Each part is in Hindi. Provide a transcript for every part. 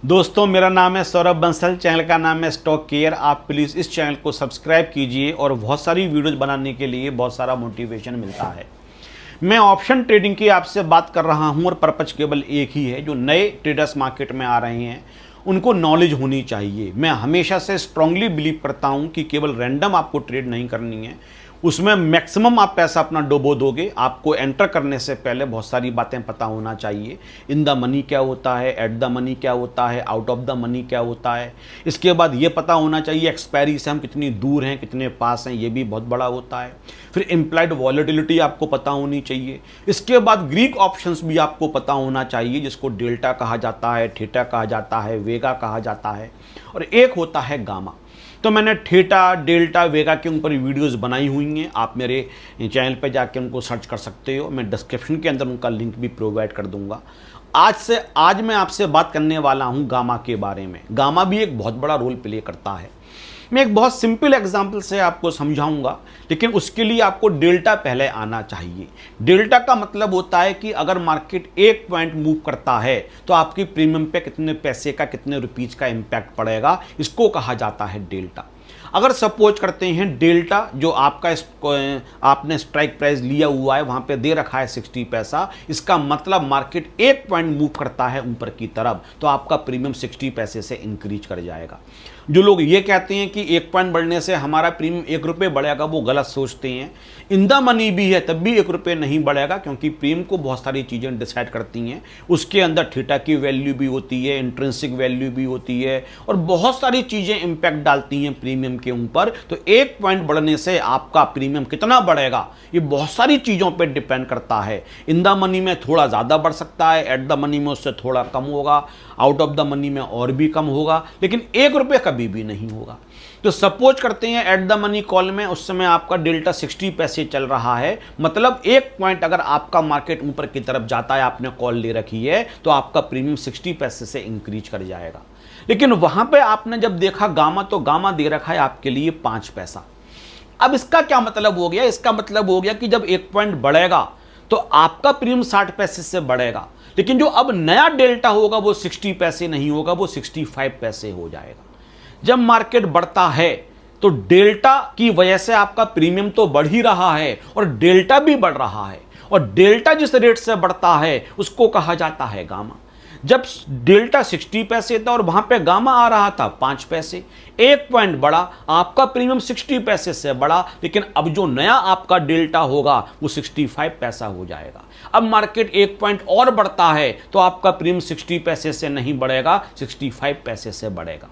दोस्तों, मेरा नाम है सौरभ बंसल। चैनल का नाम है स्टॉक केयर। आप प्लीज़ इस चैनल को सब्सक्राइब कीजिए और बहुत सारी वीडियोज़ बनाने के लिए बहुत सारा मोटिवेशन मिलता है। मैं ऑप्शन ट्रेडिंग की आपसे बात कर रहा हूं और पर्पज केवल एक ही है। जो नए ट्रेडर्स मार्केट में आ रहे हैं उनको नॉलेज होनी चाहिए। मैं हमेशा से स्ट्रांगली बिलीव करता हूं कि केवल रैंडम आपको ट्रेड नहीं करनी है, उसमें मैक्सिमम आप पैसा अपना डुबो दोगे। आपको एंटर करने से पहले बहुत सारी बातें पता होना चाहिए। इन द मनी क्या होता है, एट द मनी क्या होता है, आउट ऑफ द मनी क्या होता है। इसके बाद ये पता होना चाहिए एक्सपायरी से हम कितनी दूर हैं, कितने पास हैं, ये भी बहुत बड़ा होता है। फिर इम्प्लाइड वॉलेटिलिटी आपको पता होनी चाहिए। इसके बाद ग्रीक ऑप्शंस भी आपको पता होना चाहिए, जिसको डेल्टा कहा जाता है, थीटा कहा जाता है, वेगा कहा जाता है, और एक होता है गामा। तो मैंने थीटा, डेल्टा, वेगा के ऊपर वीडियोस बनाई हुई हैं। आप मेरे चैनल पे जाके उनको सर्च कर सकते हो। मैं डिस्क्रिप्शन के अंदर उनका लिंक भी प्रोवाइड कर दूंगा। आज मैं आपसे बात करने वाला हूं गामा के बारे में। गामा भी एक बहुत बड़ा रोल प्ले करता है। मैं एक बहुत सिंपल एग्जांपल से आपको समझाऊंगा, लेकिन उसके लिए आपको डेल्टा पहले आना चाहिए। डेल्टा का मतलब होता है कि अगर मार्केट एक पॉइंट मूव करता है तो आपकी प्रीमियम पे कितने पैसे का, कितने रुपीज का इंपैक्ट पड़ेगा, इसको कहा जाता है डेल्टा। अगर सपोज करते हैं डेल्टा जो आपने स्ट्राइक प्राइस लिया हुआ है वहां पे दे रखा है 60 पैसा, इसका मतलब मार्केट एक पॉइंट मूव करता है ऊपर की तरफ तो आपका प्रीमियम 60 पैसे से इंक्रीज कर जाएगा। जो लोग ये कहते हैं कि एक पॉइंट बढ़ने से हमारा प्रीमियम 1 रुपये बढ़ेगा, वो गलत सोचते हैं। इन द मनी भी है तब भी 1 रुपये नहीं बढ़ेगा, क्योंकि प्रीमियम को बहुत सारी चीज़ें डिसाइड करती हैं। उसके अंदर थीटा की वैल्यू भी होती है, इंट्रिंसिक वैल्यू भी होती है, और बहुत सारी चीज़ें इंपैक्ट डालती हैं प्रीमियम के ऊपर। तो एक पॉइंट बढ़ने से आपका प्रीमियम कितना बढ़ेगा ये बहुत सारी चीज़ों पर डिपेंड करता है। इन द मनी में थोड़ा ज़्यादा बढ़ सकता है, एट द मनी में उससे थोड़ा कम होगा, आउट ऑफ द मनी में और भी कम होगा, लेकिन 1 रुपये कभी भी नहीं होगा। तो सपोज करते हैं एट द मनी कॉल में उस समय आपका डेल्टा 60 पैसे चल रहा है, मतलब एक पॉइंट अगर आपका मार्केट ऊपर की तरफ जाता है, आपने कॉल ले रखी है, तो आपका प्रीमियम 60 पैसे से इंक्रीज कर जाएगा। लेकिन वहां पे आपने जब देखा गामा, तो गामा दे रखा है आपके लिए 5 पैसा। अब इसका क्या मतलब हो गया? इसका मतलब हो गया कि जब एक पॉइंट बढ़ेगा तो आपका प्रीमियम 60 पैसे से बढ़ेगा, लेकिन जो अब नया डेल्टा होगा वो 60 पैसे नहीं होगा, वो 65 पैसे हो जाएगा। जब मार्केट बढ़ता है तो डेल्टा की वजह से आपका प्रीमियम तो बढ़ ही रहा है और डेल्टा भी बढ़ रहा है, और डेल्टा जिस रेट से बढ़ता है उसको कहा जाता है गामा। जब डेल्टा 60 पैसे था और वहां पे गामा आ रहा था 5 पैसे, एक पॉइंट बढ़ा, आपका प्रीमियम 60 पैसे से बढ़ा, लेकिन अब जो नया आपका डेल्टा होगा वो 65 पैसा हो जाएगा। अब मार्केट एक पॉइंट और बढ़ता है तो आपका प्रीमियम 60 पैसे से नहीं बढ़ेगा, 65 पैसे से बढ़ेगा।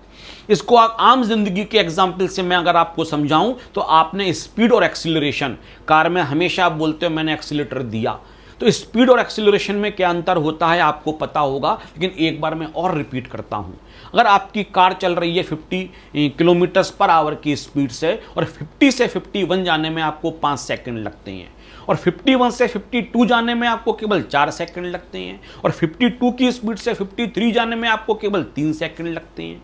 इसको आप आम जिंदगी के एग्जाम्पल से मैं अगर आपको समझाऊं तो आपने स्पीड और एक्सीलरेशन, कार में हमेशा आप बोलते हो मैंने एक्सीलेटर दिया, तो स्पीड और एक्सीलरेशन में क्या अंतर होता है आपको पता होगा, लेकिन एक बार मैं और रिपीट करता हूं। अगर आपकी कार चल रही है 50 किलोमीटर पर आवर की स्पीड से, और 50 से 51 जाने में आपको 5 सेकंड लगते हैं, और 51 से 52 जाने में आपको केवल 4 सेकंड लगते हैं, और 52 की स्पीड से 53 जाने में आपको केवल 3 सेकंड लगते हैं,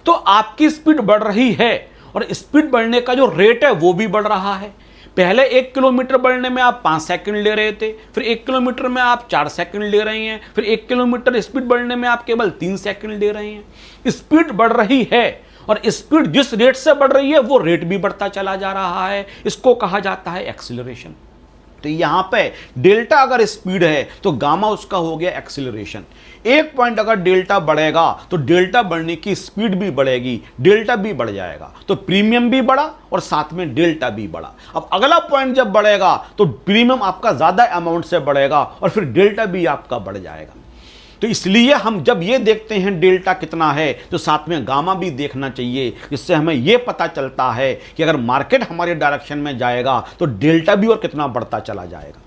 तो आपकी स्पीड बढ़ रही है और स्पीड बढ़ने का जो रेट है वो भी बढ़ रहा है। पहले 1 किलोमीटर बढ़ने में आप 5 सेकंड ले रहे थे, फिर 1 किलोमीटर में आप 4 सेकंड ले रहे हैं, फिर 1 किलोमीटर स्पीड बढ़ने में आप केवल 3 सेकंड ले रहे हैं। स्पीड बढ़ रही है, और स्पीड जिस रेट से बढ़ रही है वो रेट भी बढ़ता चला जा रहा है। इसको कहा जाता है एक्सीलरेशन। तो यहां पे डेल्टा अगर स्पीड है तो गामा उसका हो गया एक्सीलरेशन। एक पॉइंट अगर डेल्टा बढ़ेगा तो डेल्टा बढ़ने की स्पीड भी बढ़ेगी, डेल्टा भी बढ़ जाएगा, तो प्रीमियम भी बढ़ा और साथ में डेल्टा भी बढ़ा। अब अगला पॉइंट जब बढ़ेगा तो प्रीमियम आपका ज्यादा अमाउंट से बढ़ेगा और फिर डेल्टा भी आपका बढ़ जाएगा। तो इसलिए हम जब ये देखते हैं डेल्टा कितना है तो साथ में गामा भी देखना चाहिए, जिससे हमें ये पता चलता है कि अगर मार्केट हमारे डायरेक्शन में जाएगा तो डेल्टा भी और कितना बढ़ता चला जाएगा।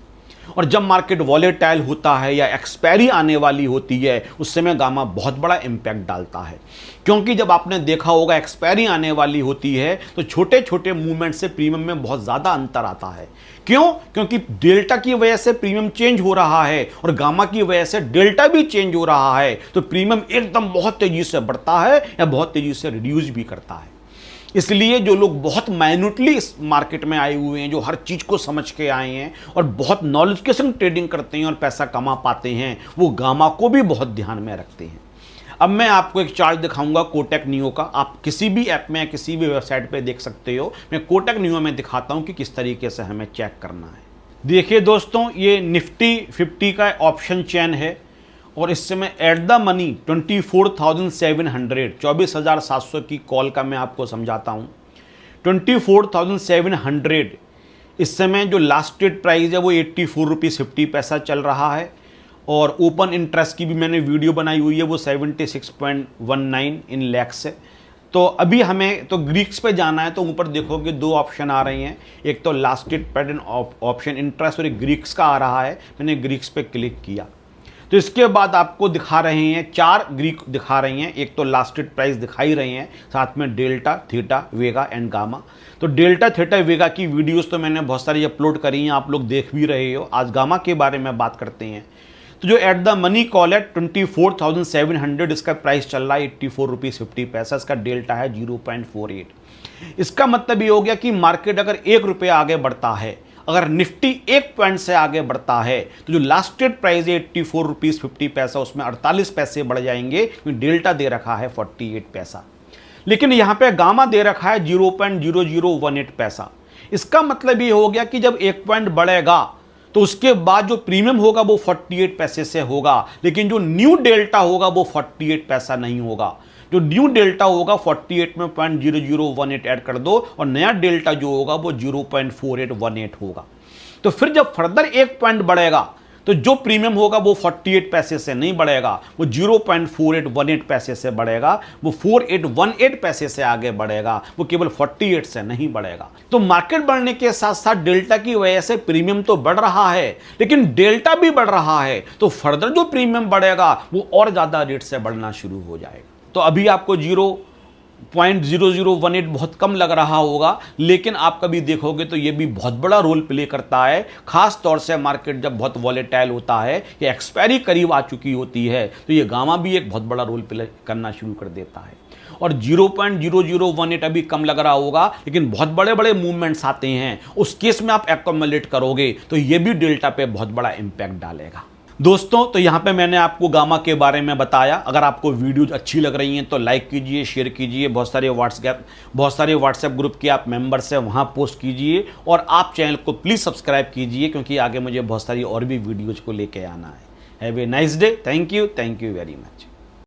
और जब मार्केट वॉलेटाइल होता है या एक्सपायरी आने वाली होती है उस समय गामा बहुत बड़ा इंपैक्ट डालता है, क्योंकि जब आपने देखा होगा एक्सपायरी आने वाली होती है तो छोटे छोटे मूवमेंट से प्रीमियम में बहुत ज़्यादा अंतर आता है। क्यों? क्योंकि डेल्टा की वजह से प्रीमियम चेंज हो रहा है और गामा की वजह से डेल्टा भी चेंज हो रहा है, तो प्रीमियम एकदम बहुत तेजी से बढ़ता है या बहुत तेजी से रिड्यूस भी करता है। इसलिए जो लोग बहुत माइन्यूटली इस मार्केट में आए हुए हैं, जो हर चीज़ को समझ के आए हैं और बहुत नॉलेज के संग ट्रेडिंग करते हैं और पैसा कमा पाते हैं, वो गामा को भी बहुत ध्यान में रखते हैं। अब मैं आपको एक चार्ट दिखाऊंगा कोटक नियो का। आप किसी भी ऐप में या किसी भी वेबसाइट पे देख सकते हो। मैं कोटक नियो में दिखाता हूं कि किस तरीके से हमें चेक करना है। देखिए दोस्तों, ये निफ्टी 50 का ऑप्शन चेन है और इस समय एट द मनी 24,700 24,700 की कॉल का मैं आपको समझाता हूँ। 24,700 इस समय जो लास्ट डेट प्राइस है वो 84 रुपीज़ 50 पैसा चल रहा है और ओपन इंटरेस्ट की भी मैंने वीडियो बनाई हुई है, वो 76.19 इन लैक्स है। तो अभी हमें तो ग्रीक्स पे जाना है, तो ऊपर देखोगे दो ऑप्शन आ रहे हैं, एक तो last date pattern option interest और एक ग्रीक्स का आ रहा है। मैंने ग्रीक्स पे क्लिक किया तो इसके बाद आपको दिखा रहे हैं 4 ग्रीक दिखा रही हैं। एक तो लास्ट डेट प्राइस दिखाई रही हैं, साथ में delta, theta, Vega and gamma. तो डेल्टा, थीटा, वेगा की वीडियोस तो मैंने बहुत सारी अपलोड करी हैं, आप लोग देख भी रहे हो। आज गामा के बारे में बात करते हैं। तो जो एट द मनी कॉल है 24,700, इसका प्राइस चल रहा है 84 रुपीज़ 50 पैसा। इसका डेल्टा है 0.48। इसका मतलब ये हो गया कि मार्केट अगर 1 रुपया आगे बढ़ता है, अगर निफ्टी 1 पॉइंट से आगे बढ़ता है, तो जो लास्ट डेट प्राइस है 84 रुपीज़ 50 पैसा, उसमें 48 पैसे बढ़ जाएंगे, क्योंकि डेल्टा दे रखा है 48 पैसा। लेकिन यहाँ पे गामा दे रखा है 0.0018 पैसा। इसका मतलब ये हो गया कि जब 1 पॉइंट बढ़ेगा तो उसके बाद जो प्रीमियम होगा वो 48 पैसे से होगा, लेकिन जो न्यू डेल्टा होगा वो 48 पैसा नहीं होगा। जो न्यू डेल्टा होगा 48 में 0.0018 ऐड कर दो और नया डेल्टा जो होगा वो 0.4818 होगा। तो फिर जब फर्दर 1 पॉइंट बढ़ेगा तो जो प्रीमियम होगा वो 48 पैसे से नहीं बढ़ेगा, वो 0.4818 पैसे से बढ़ेगा, वो 4818 पैसे से आगे बढ़ेगा, वो केवल 48 से नहीं बढ़ेगा। तो मार्केट बढ़ने के साथ साथ डेल्टा की वजह से प्रीमियम तो बढ़ रहा है, लेकिन डेल्टा भी बढ़ रहा है, तो फर्दर जो प्रीमियम बढ़ेगा वो और ज्यादा रेट से बढ़ना शुरू हो जाएगा। तो अभी आपको 0.0018 बहुत कम लग रहा होगा, लेकिन आप कभी देखोगे तो ये भी बहुत बड़ा रोल प्ले करता है। खास तौर से मार्केट जब बहुत वॉलेटाइल होता है, ये एक्सपायरी करीब आ चुकी होती है, तो ये गामा भी एक बहुत बड़ा रोल प्ले करना शुरू कर देता है। और 0.0018 अभी कम लग रहा होगा, लेकिन बहुत बड़े बड़े मूवमेंट्स आते हैं, उस केस में आप एक्यूमुलेट करोगे तो ये भी डेल्टा पे बहुत बड़ा इंपैक्ट डालेगा। दोस्तों, तो यहाँ पे मैंने आपको गामा के बारे में बताया। अगर आपको वीडियोज अच्छी लग रही हैं तो लाइक कीजिए, शेयर कीजिए। बहुत सारे व्हाट्सएप ग्रुप के आप मेंबर्स हैं, वहाँ पोस्ट कीजिए और आप चैनल को प्लीज़ सब्सक्राइब कीजिए, क्योंकि आगे मुझे बहुत सारी और भी वीडियोज़ को लेके आना है। Have a nice day. Thank you very much.